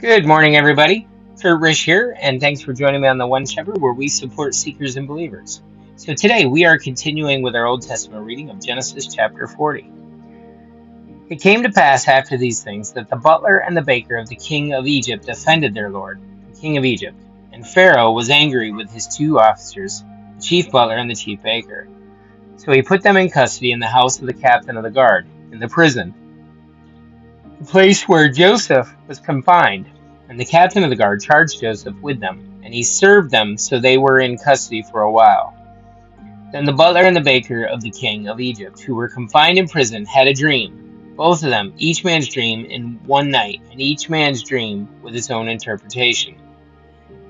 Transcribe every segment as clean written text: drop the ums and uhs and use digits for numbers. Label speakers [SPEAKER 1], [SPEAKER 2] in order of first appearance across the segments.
[SPEAKER 1] Good morning, everybody. Kurt Rish here, and thanks for joining me on the One Shepherd, where we support seekers and believers. So today we are continuing with our Old Testament reading of Genesis chapter 40. It came to pass after these things that the butler and the baker of the king of Egypt offended their lord, the king of Egypt, and Pharaoh was angry with his two officers, the chief butler and the chief baker. So he put them in custody in the house of the captain of the guard, in the prison, the place where Joseph was confined. And the captain of the guard charged Joseph with them, and he served them so they were in custody for a while. Then the butler and the baker of the king of Egypt, who were confined in prison, had a dream, both of them, each man's dream in one night, and each man's dream with its own interpretation.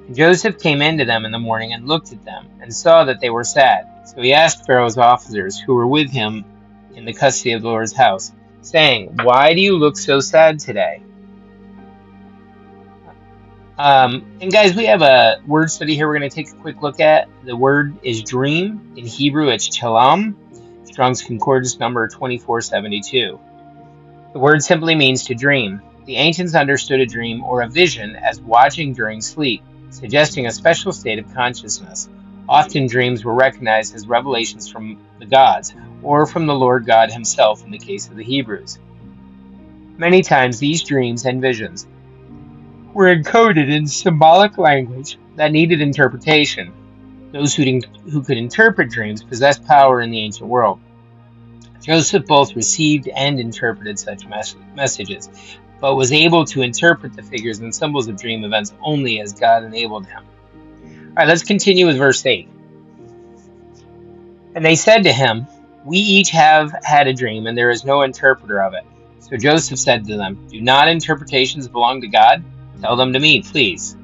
[SPEAKER 1] And Joseph came in to them in the morning and looked at them, and saw that they were sad. So he asked Pharaoh's officers, who were with him in the custody of the Lord's house, saying, "Why do you look so sad today?" And guys, we have a word study here we're going to take a quick look at. The word is dream. In Hebrew, it's chalam. Strong's Concordance number 2472. The word simply means to dream. The ancients understood a dream or a vision as watching during sleep, suggesting a special state of consciousness. Often dreams were recognized as revelations from the gods, or from the Lord God himself in the case of the Hebrews. Many times these dreams and visions were encoded in symbolic language that needed interpretation. Those who could interpret dreams possessed power in the ancient world. Joseph both received and interpreted such messages, but was able to interpret the figures and symbols of dream events only as God enabled him. All right, let's continue with verse 8. And they said to him, "We each have had a dream, and there is no interpreter of it." So Joseph said to them, "Do not interpretations belong to God? Tell them to me, please."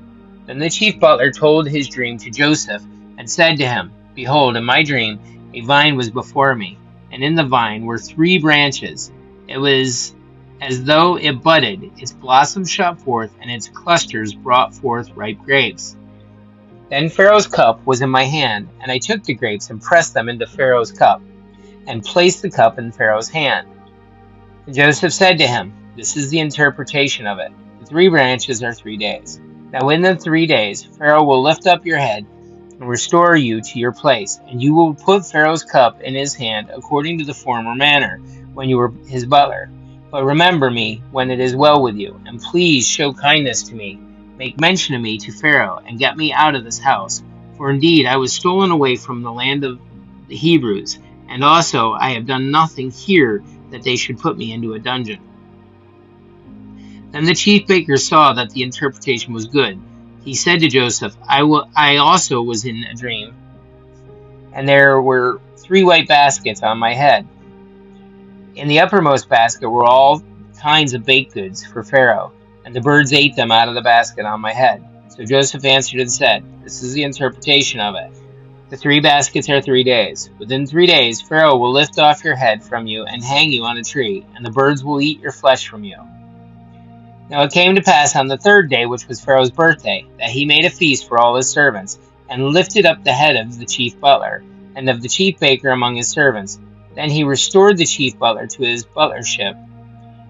[SPEAKER 1] Then the chief butler told his dream to Joseph, and said to him, "Behold, in my dream a vine was before me, and in the vine were 3 branches. It was as though it budded, its blossoms shot forth, and its clusters brought forth ripe grapes. Then Pharaoh's cup was in my hand, and I took the grapes and pressed them into Pharaoh's cup, and placed the cup in Pharaoh's hand." And Joseph said to him, "This is the interpretation of it. The 3 branches are 3 days. Now in the 3 days Pharaoh will lift up your head and restore you to your place, and you will put Pharaoh's cup in his hand according to the former manner when you were his butler. But remember me when it is well with you, and please show kindness to me. Make mention of me to Pharaoh, and get me out of this house. For indeed I was stolen away from the land of the Hebrews, and also I have done nothing here that they should put me into a dungeon." Then the chief baker saw that the interpretation was good. He said to Joseph, I also was in a dream, and there were 3 white baskets on my head. In the uppermost basket were all kinds of baked goods for Pharaoh, and the birds ate them out of the basket on my head. So Joseph answered and said, "This is the interpretation of it. The 3 baskets are 3 days. Within 3 days Pharaoh will lift off your head from you and hang you on a tree, and the birds will eat your flesh from you." Now it came to pass on the 3rd day, which was Pharaoh's birthday, that he made a feast for all his servants, and lifted up the head of the chief butler, and of the chief baker among his servants. Then he restored the chief butler to his butlership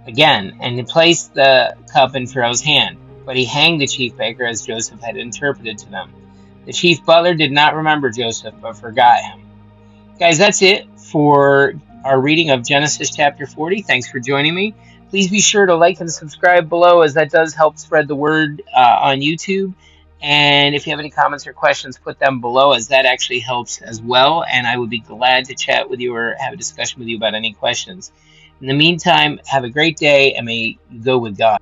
[SPEAKER 1] again, and he placed the cup in Pharaoh's hand. But he hanged the chief baker as Joseph had interpreted to them. The chief butler did not remember Joseph, but forgot him. Guys, that's it for our reading of Genesis chapter 40. Thanks for joining me. Please be sure to like and subscribe below, as that does help spread the word on YouTube. And if you have any comments or questions, put them below, as that actually helps as well. And I would be glad to chat with you or have a discussion with you about any questions. In the meantime, have a great day, and may you go with God.